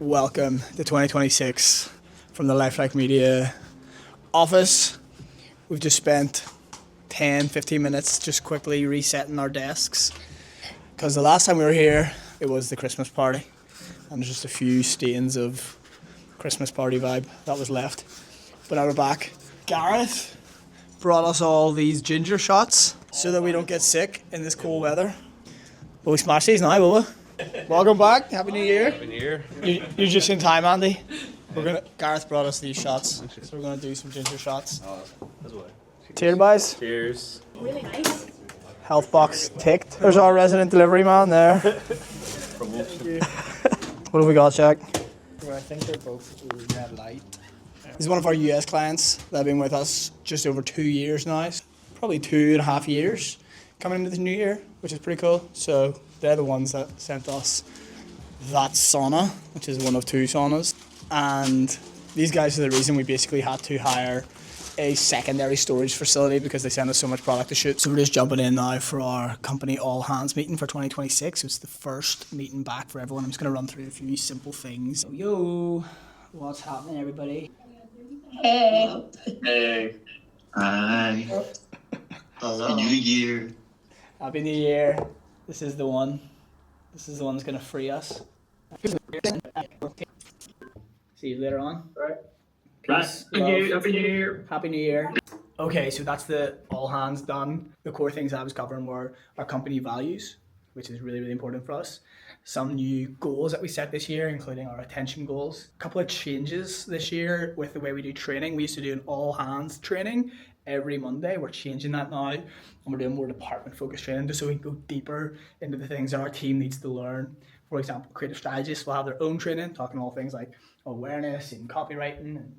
Welcome to 2026 from the Lifelike Media office. We've just spent 10-15 minutes just quickly resetting our desks because the last time we were here it was the Christmas party and there's just a few stains of Christmas party vibe that was left. But now we're back. Gareth brought us all these ginger shots so that we don't get sick in this cold weather. Will we smash these now, will we? Welcome back. Happy New Year. Happy New Year. You're just in time, Andy. Gareth brought us these shots, so we're gonna do some ginger shots. Cheers, boys. Cheers. Really nice. Health box ticked. There's our resident delivery man there. What have we got, Jack? Well, I think they're both red light. He's one of our US clients that have been with us just over 2 years now. Probably 2.5 years coming into the new year, which is pretty cool. So they're the ones that sent us that sauna, which is one of 2 saunas. And these guys are the reason we basically had to hire a secondary storage facility because they send us so much product to shoot. So we're just jumping in now for our company all hands meeting for 2026. It's the first meeting back for everyone. I'm just going to run through a few simple things. Yo, what's happening, everybody? Hey. Hey. Hi. Hello. New Year. Happy New Year. This is the one. This is the one that's going to free us. See you later on. Right. Peace. Happy New Year. Happy New Year. Okay, so that's the all hands done. The core things I was covering were our company values, which is really, really important for us. Some new goals that we set this year, including our attention goals. A couple of changes this year with the way we do training. We used to do an all hands training every Monday. We're changing that now, and we're doing more department focused training just so we can go deeper into the things that our team needs to learn. For example, creative strategists will have their own training, talking all things like awareness and copywriting and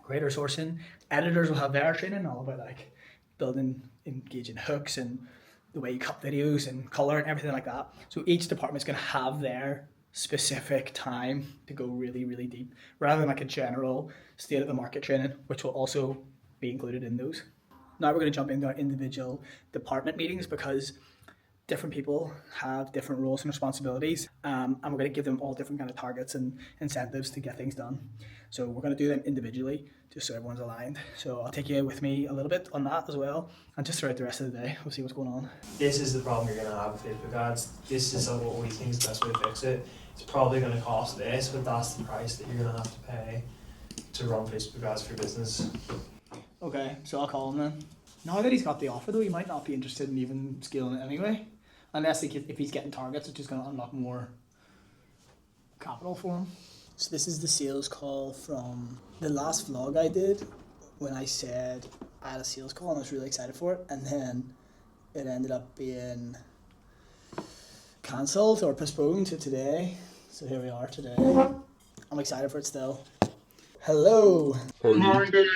creator sourcing. Editors will have their training all about like building engaging hooks and the way you cut videos and color and everything like that. So each department's going to have their specific time to go really, really deep, rather than like a general state of the market training, which will also be included in those. Now we're going to jump into our individual department meetings because different people have different roles and responsibilities, and we're going to give them all different kind of targets and incentives to get things done. So we're going to do them individually just so everyone's aligned. So I'll take you with me a little bit on that as well, and just throughout the rest of the day we'll see what's going on. This is the problem you're going to have with Facebook ads. This is what we think is the best way to fix it. It's probably going to cost this, but that's the price that you're going to have to pay to run Facebook ads for your business. Okay, so I'll call him then. Now that he's got the offer though, he might not be interested in even scaling it anyway. Unless if he's getting targets, it's just going to unlock more capital for him. So this is the sales call from the last vlog I did when I said I had a sales call and I was really excited for it. And then it ended up being cancelled or postponed to today. So here we are today. I'm excited for it still. Hello. Hi, Dave.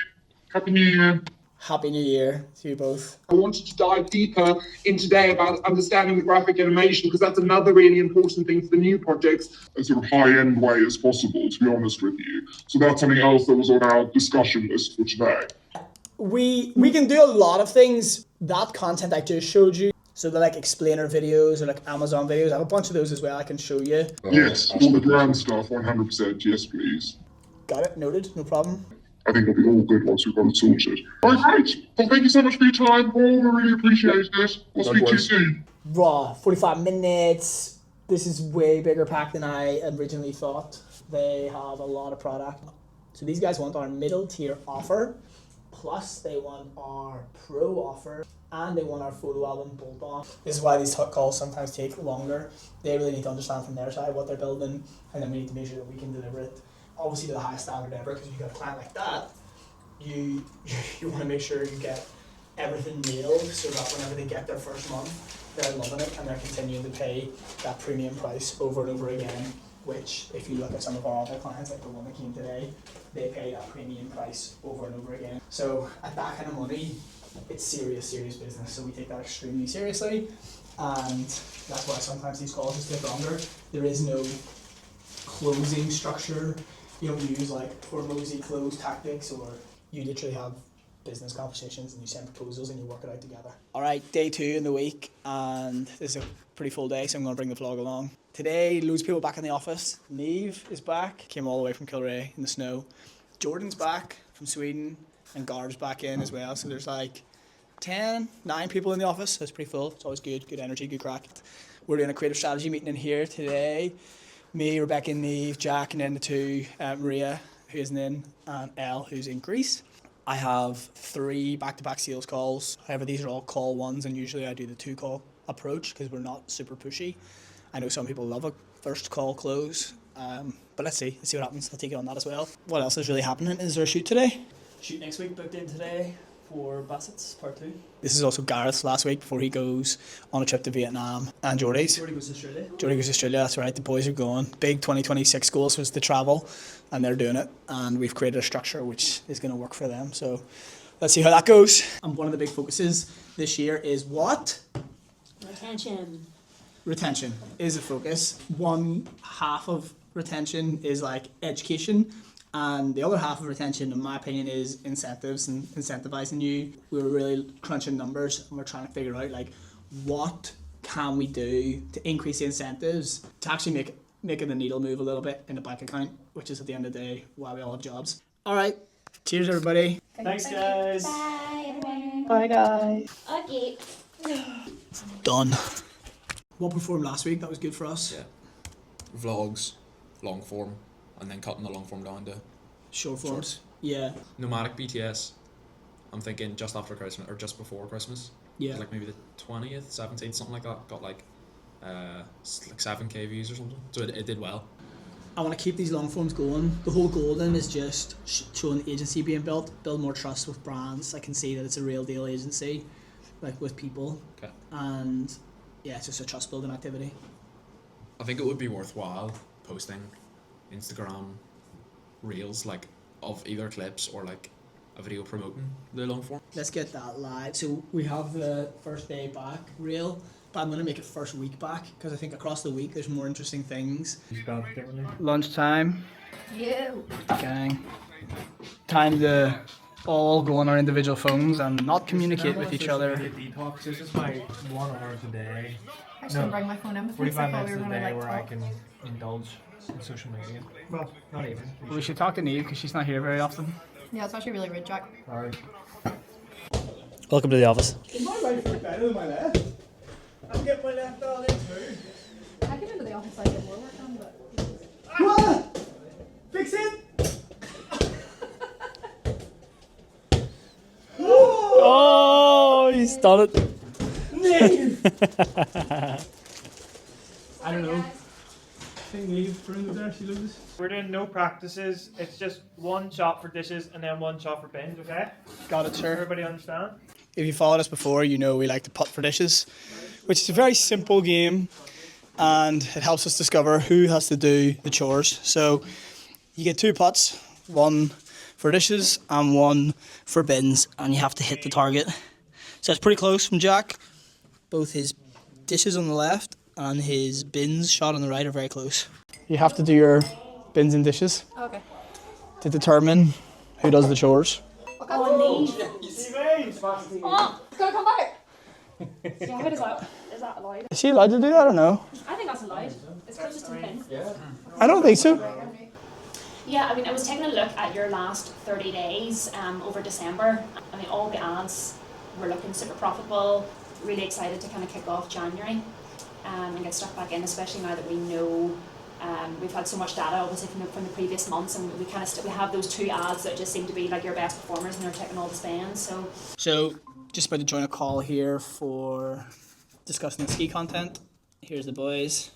Happy New Year. Happy New Year to you both. I wanted to dive deeper in today about understanding the graphic animation because that's another really important thing for the new projects. A sort of high-end way as possible, to be honest with you. So that's something else that was on our discussion list for today. We can do a lot of things. That content I just showed you, so they're like explainer videos or like Amazon videos. I have a bunch of those as well I can show you. Yes, all the brand stuff, 100%. Yes, please. Got it, noted, no problem. I think it'll be all good once we've got it sorted. All right, great. Well, thank you so much for your time, Paul. We really appreciate it. We'll speak to you soon. Raw, 45 minutes. This is way bigger pack than I originally thought. They have a lot of product. So these guys want our middle tier offer, plus they want our pro offer, and they want our photo album bolt on. This is why these calls sometimes take longer. They really need to understand from their side what they're building, and then we need to make sure that we can deliver it obviously to the highest standard ever, because if you've got a client like that, you want to make sure you get everything nailed so that whenever they get their first month, they're loving it and they're continuing to pay that premium price over and over again, which if you look at some of our other clients, like the one that came today, they pay that premium price over and over again. So at that kind of money, it's serious business. So we take that extremely seriously, and that's why sometimes these calls just take longer. There is no closing structure. You don't use like for mosey close tactics, or you literally have business conversations and you send proposals and you work it out together. All right, day 2 in the week, and this is a pretty full day, so I'm going to bring the vlog along. Today, loads of people back in the office. Neve is back, came all the way from Kilrea in the snow. Jordan's back from Sweden, and Garb's back in as well. So there's like 9 people in the office, so it's pretty full. It's always good energy, good crack. We're doing a creative strategy meeting in here today. Me, Rebecca, Neve, Jack, and then the 2, Maria, who isn't in, and Elle, who's in Greece. I have 3 back-to-back sales calls. However, these are all call ones, and usually I do the 2-call approach because we're not super pushy. I know some people love a first call close, but let's see what happens. I'll take it on that as well. What else is really happening? Is there a shoot today? Shoot next week, booked in today for Bassett's part 2. This is also Gareth's last week before he goes on a trip to Vietnam, and Geordie's. Geordie goes to Australia. That's right, the boys are going. Big 2026 goals was to travel, and they're doing it, and we've created a structure which is going to work for them, so let's see how that goes. And one of the big focuses this year is what? Retention is a focus. One half of retention is like education, and the other half of retention, in my opinion, is incentives and incentivizing you. We were really crunching numbers, and we're trying to figure out like what can we do to increase the incentives to actually make the needle move a little bit in the bank account, which is at the end of the day why we all have jobs. All right, cheers everybody. Thanks, guys. Bye, everyone. Bye guys. Okay. Done. What performed last week? That was good for us. Yeah. Vlogs, long form, and then cutting the long form down to Short forms. Shorts. Yeah. nomadic BTS. I'm thinking just after Christmas or just before Christmas. Yeah. Like maybe the 20th, 17th, something like that. Got like 7k views or something. So it did well. I want to keep these long forms going. The whole goal then is just showing the agency being built, build more trust with brands. I can see that it's a real deal agency, like with people. Okay. And yeah, it's just a trust building activity. I think it would be worthwhile posting Instagram reels like of either clips or like a video promoting the long form. Let's get that live. So we have the first day back reel, but I'm going to make it first week back because I think across the week there's more interesting things. Lunchtime. You. Gang. Time to all go on our individual phones and not communicate with each other. Detox. This is my 1 hour a day. I should bring my phone in. 45 minutes a day where I can indulge in social media. Well, not even. We should talk to Neve because she's not here very often. Yeah, it's actually really rude, Jack. Sorry. Welcome to the office. Is my right foot better than my left? I'm getting my left all in too. I came into the office like more work on, but. What? Fix it! Oh, he's done it. I don't know. I think Neve brings there, she loses. We're doing no practices. It's just one shot for dishes and then one shot for bins, okay? Got it, sir. Everybody understand? If you followed us before, you know we like to putt for dishes, which is a very simple game, and it helps us discover who has to do the chores. So you get 2 putts, one for dishes and one for bins, and you have to hit the target. So it's pretty close from Jack. Both his dishes on the left and his bins shot on the right are very close. You have to do your bins and dishes Okay. to determine who does the chores. Oh, it's gonna come back. So how does that? Is that allowed? Is she allowed to do that or no? I think that's allowed. It's closest to the pin. I don't think so. Yeah, I mean, I was taking a look at your last 30 days over December. I mean, all the ads were looking super profitable. Really excited to kind of kick off January and get stuck back in, especially now that we know we've had so much data, obviously, from the previous months, and we kind of we have those 2 ads that just seem to be like your best performers, and they're taking all the spends. So, just about to join a call here for discussing the ski content. Here's the boys.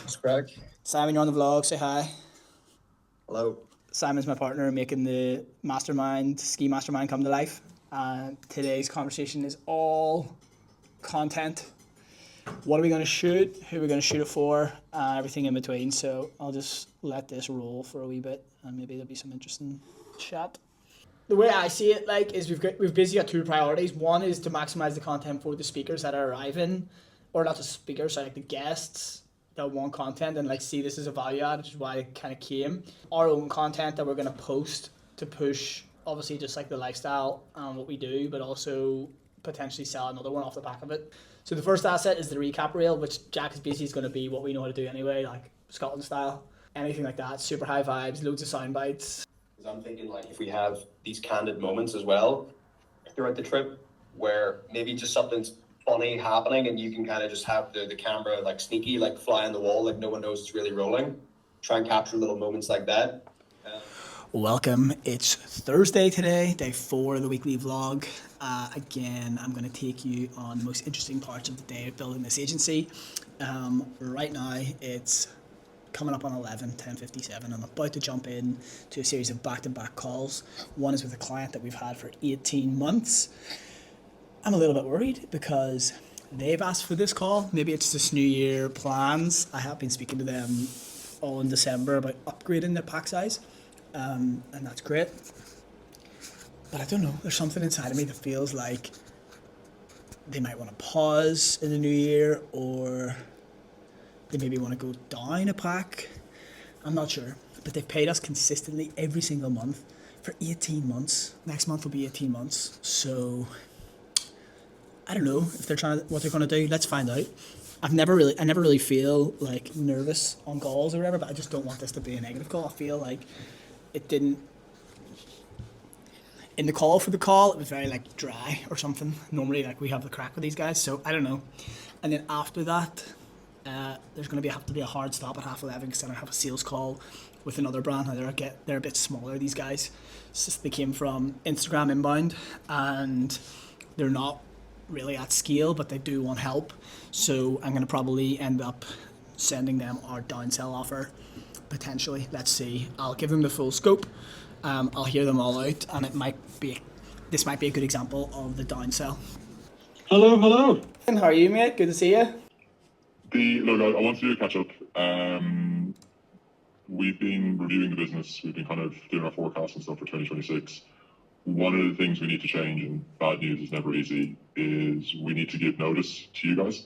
It's crack. Simon, you're on the vlog. Say hi. Hello. Simon's my partner in making the ski mastermind come to life. Today's conversation is all content. What are we going to shoot? Who are we going to shoot it for? Everything in between. So I'll just let this roll for a wee bit, and maybe there'll be some interesting chat. The way I see it, is we've basically got 2 priorities. One is to maximize the content for the speakers that are arriving, or not the speakers, sorry, like the guests that want content and see this as a value add, which is why it kind of came. Our own content that we're going to post to push obviously just like the lifestyle and what we do, but also potentially sell another one off the back of it. So the first asset is the recap reel, which Jack is basically going to be what we know how to do anyway, like Scotland style, anything like that. Super high vibes, loads of sound bites. I'm thinking like if we have these candid moments as well throughout the trip where maybe just something's funny happening and you can kind of just have the camera like sneaky, like fly on the wall, like no one knows it's really rolling. Try and capture little moments like that. Welcome. It's Thursday today, day 4 of the weekly vlog. Again, I'm going to take you on the most interesting parts of the day of building this agency. Right now, it's coming up on 10:57. I'm about to jump in to a series of back-to-back calls. One is with a client that we've had for 18 months. I'm a little bit worried because they've asked for this call. Maybe it's just New Year plans. I have been speaking to them all in December about upgrading their pack size. And that's great. But I don't know, there's something inside of me that feels like they might want to pause in the new year, or they maybe want to go down a pack. I'm not sure. But they've paid us consistently every single month for 18 months. Next month will be 18 months. So I don't know if they're what they're going to do. Let's find out. I never really feel like nervous on calls or whatever, but I just don't want this to be a negative call. I feel like it didn't. In the call for the call, it was very like dry or something. Normally, like we have the crack with these guys, so I don't know. And then after that, there's going to have to be a hard stop at 11:30 because then I have a sales call with another brand. Now they're a bit smaller. These guys, they came from Instagram inbound, and they're not really at scale, but they do want help. So I'm going to probably end up sending them our downsell offer. Potentially, let's see. I'll give them the full scope. I'll hear them all out, and this might be a good example of the downsell. Hello. And how are you, mate? Good to see you. Look, I want to do a catch up. We've been reviewing the business. We've been kind of doing our forecast and stuff for 2026. One of the things we need to change, and bad news is never easy, is we need to give notice to you guys.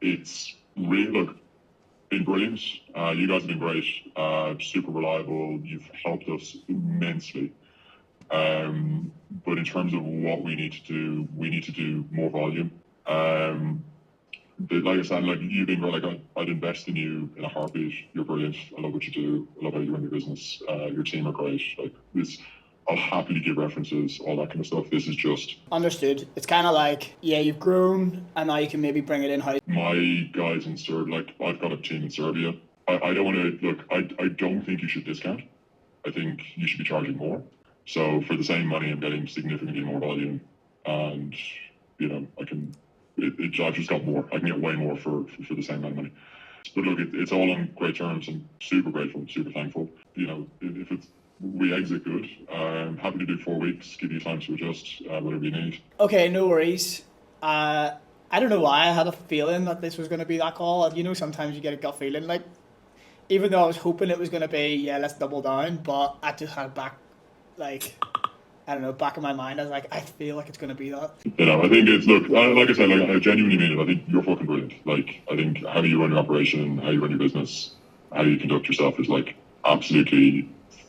It's really, been brilliant. You guys have been great, super reliable. You've helped us immensely. But in terms of what we need to do more volume. Like I said, like you've been great. Like I'd invest in you in a heartbeat. You're brilliant. I love what you do. I love how you run your business. Your team are great. Like this, I'll happily give references, all that kind of stuff. This is just understood. It's kind of like, yeah, you've grown, and now you can maybe bring it in house. My guys in Serbia, like I've got a team in Serbia. I don't want to look. I don't think you should discount. I think you should be charging more. So for the same money, I'm getting significantly more volume, and I've just got more. I can get way more for the same amount of money. But look, it's all on great terms. I'm super grateful, super thankful. If we exit good, I'm happy to do 4 weeks, give you time to adjust, whatever you need. Okay, no worries. I don't know why I had a feeling that this was going to be that call. Sometimes you get a gut feeling, like, even though I was hoping it was going to be, yeah, let's double down, but I just had back in my mind, I was like, I feel like it's going to be that. I think it's, look, like I said, like, I genuinely mean it. I think you're fucking brilliant. Like, I think how you run your operation, how you run your business, how you conduct yourself is, like, absolutely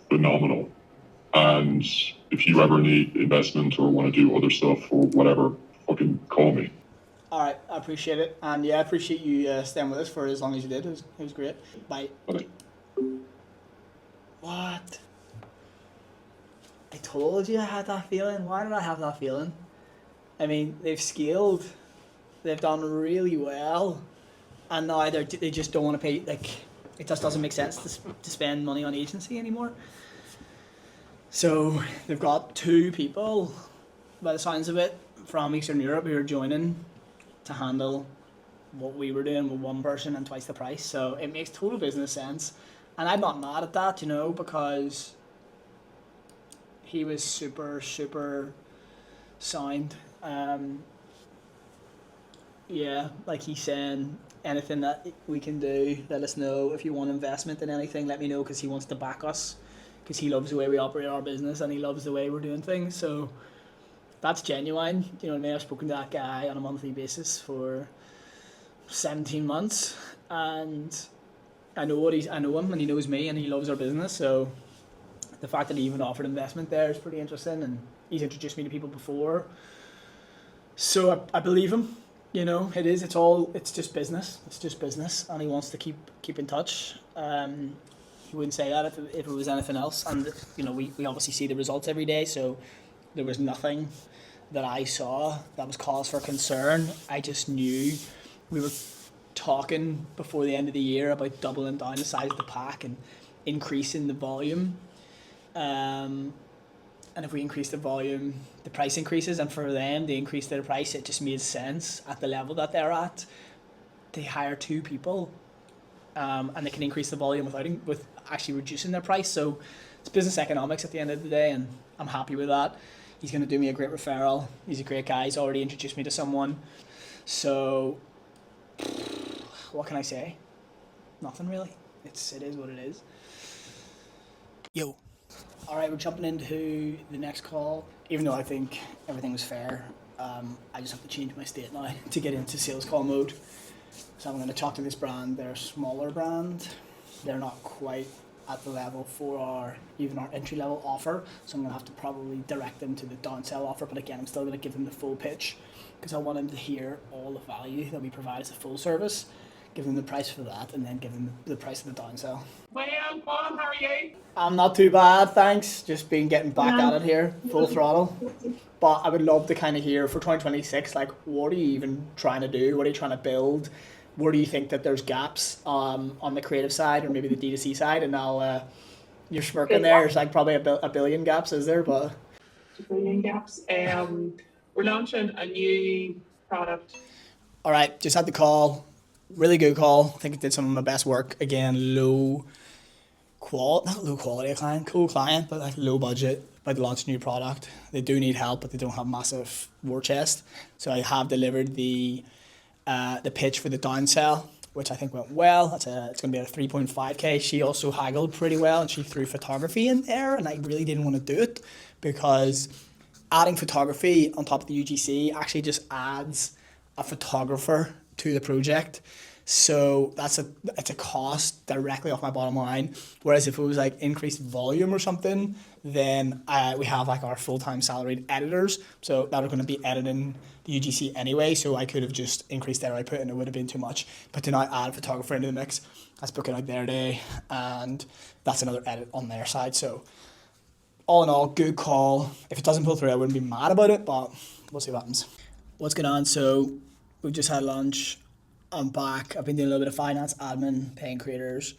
phenomenal. And if you ever need investment or want to do other stuff or whatever, fucking call me. All right, I appreciate it. And yeah, I appreciate you staying with us for as long as you did. It was great. Bye. Bye. What? I told you I had that feeling. Why did I have that feeling? I mean, they've scaled. They've done really well. And now they just don't want to pay, like, it just doesn't make sense to spend money on agency anymore. So they've got 2 people, by the sounds of it, from Eastern Europe who are joining to handle what we were doing with 1 person and twice the price. So it makes total business sense. And I'm not mad at that, because he was super, super sound. Yeah, like he's saying, anything that we can do, let us know. If you want investment in anything, let me know, because he wants to back us, because he loves the way we operate our business and he loves the way we're doing things. So that's genuine. You know what I mean? I've spoken to that guy on a monthly basis for 17 months, and I know him, and he knows me, and he loves our business. So the fact that he even offered investment there is pretty interesting, and he's introduced me to people before. So I believe him. You know, it's just business. It's just business, and he wants to keep in touch. He wouldn't say that if it was anything else. And you know, we obviously see the results every day, so there was nothing that I saw that was cause for concern. I just knew we were talking before the end of the year about doubling down the size of the pack and increasing the volume. And if we increase the volume, the price increases, and for them, they increase their price. It just made sense at the level that they're at. They hire 2 people, and they can increase the volume with actually reducing their price. So it's business economics at the end of the day, and I'm happy with that. He's going to do me a great referral. He's a great guy. He's already introduced me to someone. So what can I say? Nothing really. It is what it is. Yo. All right, we're jumping into the next call. Even though I think everything was fair, I just have to change my state now to get into sales call mode. So I'm going to talk to this brand. They're a smaller brand. They're not quite at the level for our entry level offer. So I'm going to have to probably direct them to the downsell offer. But again, I'm still going to give them the full pitch because I want them to hear all the value that we provide as a full service. Give them the price for that, and then give them the price of the downsell. Well, Paul, how are you? I'm not too bad, thanks. Just been getting back at it here, full throttle. But I would love to kind of hear for 2026, like, what are you even trying to do? What are you trying to build? Where do you think that there's gaps on the creative side or maybe the D2C side? And now you're smirking there. There's like probably a billion gaps, is there? But A billion gaps. We're launching a new product. all right, just had the call. Really good call. I think it did some of my best work. Again, not low quality client, cool client, but like low budget. About to launch a new product. They do need help, but they don't have massive war chest. So I have delivered the pitch for the downsell, which I think went well. It's going to be at a 3.5k. She also haggled pretty well, and she threw photography in there, and I really didn't want to do it because adding photography on top of the UGC actually just adds a photographer to the project. So it's a cost directly off my bottom line. Whereas if it was like increased volume or something, then we have like our full-time salaried editors. So that are going to be editing the UGC anyway. So I could have just increased their output and it would have been too much. But to now add a photographer into the mix, that's booking out their day, and that's another edit on their side. So all in all, good call. If it doesn't pull through, I wouldn't be mad about it, but we'll see what happens. What's going on? So we've just had lunch. I'm back. I've been doing a little bit of finance, admin, paying creators,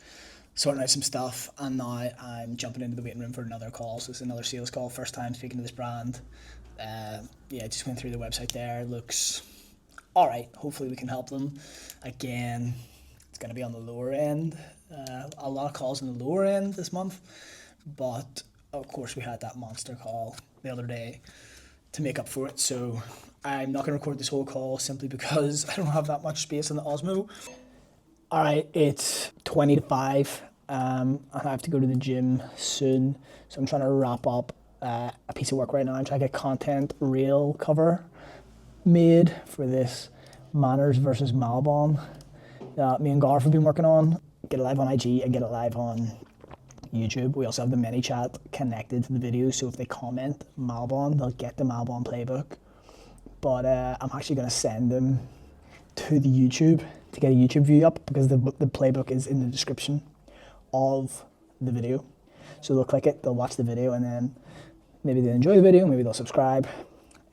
sorting out some stuff, and now I'm jumping into the waiting room for another call. So it's another sales call. First time speaking to this brand. Just went through the website there. Looks all right. Hopefully we can help them. Again, it's going to be on the lower end. A lot of calls on the lower end this month, but of course we had that monster call the other day to make up for it. So I'm not going to record this whole call simply because I don't have that much space on the Osmo. All right, it's 20 to 5. I have to go to the gym soon, so I'm trying to wrap up a piece of work right now. I'm trying to get content reel cover made for this Manners versus Malbon that me and Garth have been working on. Get it live on IG and get it live on YouTube. We also have the mini chat connected to the video, so if they comment Malbon, they'll get the Malbon playbook. But I'm actually going to send them to the YouTube to get a YouTube view up because the playbook is in the description of the video. So they'll click it, they'll watch the video, and then maybe they'll enjoy the video, maybe they'll subscribe.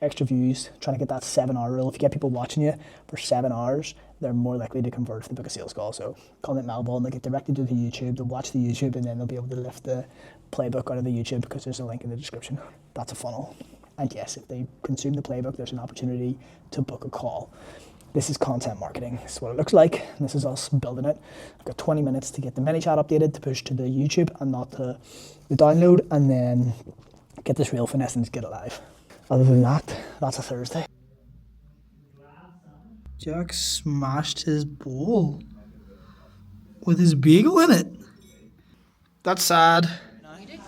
Extra views, trying to get that 7-hour rule. If you get people watching you for 7 hours, they're more likely to convert to the book a sales call. So comment Malbon, they get directed to the YouTube, they'll watch the YouTube, and then they'll be able to lift the playbook out of the YouTube because there's a link in the description. That's a funnel. And yes, if they consume the playbook, there's an opportunity to book a call. This is content marketing. This is what it looks like. This is us building it. I've got 20 minutes to get the mini chat updated to push to the YouTube and not to the download, and then get this real finesse and get it live. Other than that, that's a Thursday. Jack smashed his bowl with his bagel in it. That's sad.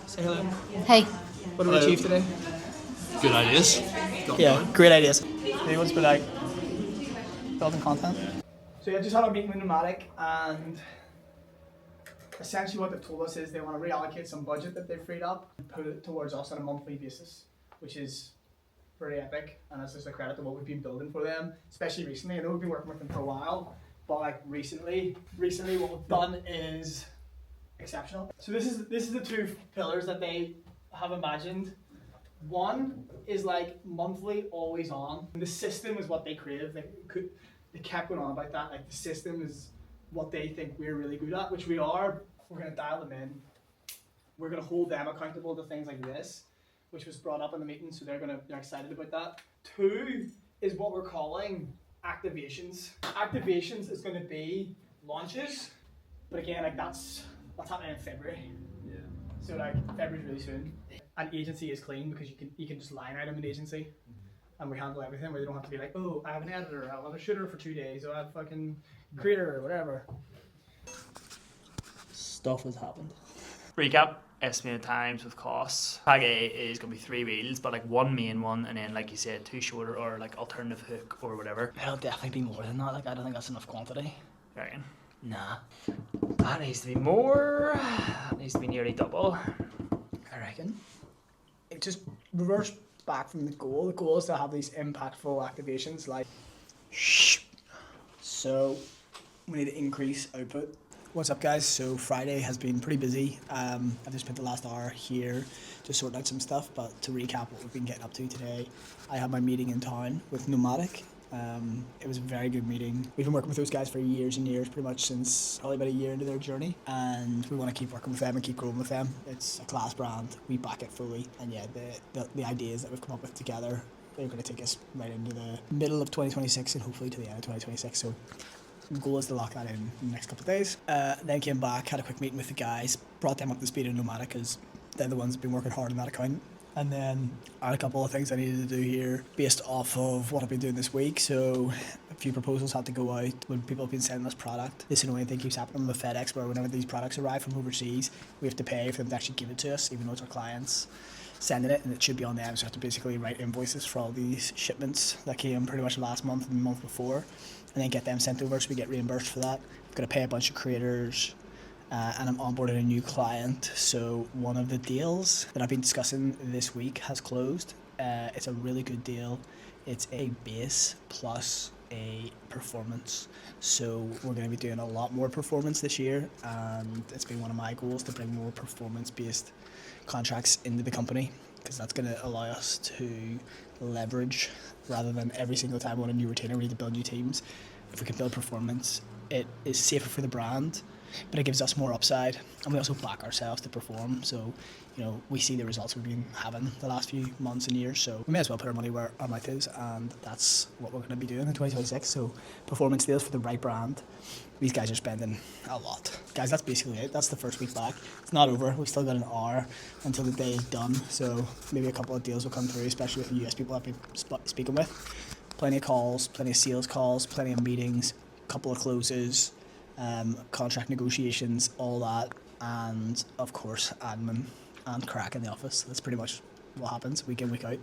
Say hello. Hey. What did we achieve today? Good ideas. Yeah, great ideas. Maybe what's been like building content. So yeah, just had a meeting with Nomadic, and essentially what they've told us is they want to reallocate some budget that they've freed up and put it towards us on a monthly basis, which is pretty epic, and that's just a credit to what we've been building for them, especially recently. I know we've been working with them for a while, but like recently what we've done is exceptional. So this is the two pillars that they have imagined. One is like monthly, always on. The system is what they crave. They kept going on about that. Like the system is what they think we're really good at, which we are. We're gonna dial them in. We're gonna hold them accountable to things like this, which was brought up in the meeting, so they're excited about that. Two is what we're calling activations. Activations is going to be launches, but again, like that's happening in February. Yeah. So like February's really soon. An agency is clean because you can just line item an agency, and we handle everything where they don't have to be like, oh, I have an editor, I have a shooter for 2 days, or I have a fucking creator or whatever. Stuff has happened. Recap. Estimated times with costs. Pack A is going to be 3 reels, but like one main one, and then like you said, 2 shorter or like alternative hook or whatever. It'll definitely be more than that. Like I don't think that's enough quantity. You reckon? Nah, That needs to be more. That needs to be nearly double. I reckon. It just reverse back from the goal. The goal is to have these impactful activations like so we need to increase output. What's up guys? So Friday has been pretty busy. I've just spent the last hour here just sorting out some stuff, but to recap what we've been getting up to today, I had my meeting in town with Nomadic. It was a very good meeting. We've been working with those guys for years and years, pretty much since probably about a year into their journey, and we want to keep working with them and keep growing with them. It's a class brand, we back it fully, and yeah, the ideas that we've come up with together, they're going to take us right into the middle of 2026 and hopefully to the end of 2026. So the goal is to lock that in the next couple of days. Then came back, had a quick meeting with the guys, brought them up to speed on Nomadic because they're the ones who've been working hard on that account. And then I had a couple of things I needed to do here based off of what I've been doing this week. So a few proposals had to go out when people have been sending us product. This annoying thing keeps happening with FedEx where whenever these products arrive from overseas, we have to pay for them to actually give it to us, even though it's our clients sending it, and it should be on them. So I have to basically write invoices for all these shipments that came pretty much last month and the month before, and then get them sent over so we get reimbursed for that. I've got to pay a bunch of creators. And I'm onboarding a new client. So one of the deals that I've been discussing this week has closed. It's a really good deal. It's a base plus a performance. So we're going to be doing a lot more performance this year, and it's been one of my goals to bring more performance-based contracts into the company, because that's going to allow us to leverage rather than every single time we want a new retainer we need to build new teams. If we can build performance, it is safer for the brand, but it gives us more upside, and we also back ourselves to perform. So, you know, we see the results we've been having the last few months and years, so we may as well put our money where our mouth is, and that's what we're going to be doing in 2026. So performance deals for the right brand. These guys are spending a lot. Guys, that's basically it. That's the first week back. It's not over. We've still got an hour until the day is done, so maybe a couple of deals will come through, especially with the US people I've been speaking with. Plenty of calls, plenty of sales calls, plenty of meetings, couple of closes, contract negotiations, all that, and of course admin and crack in the office. That's pretty much what happens week in, week out.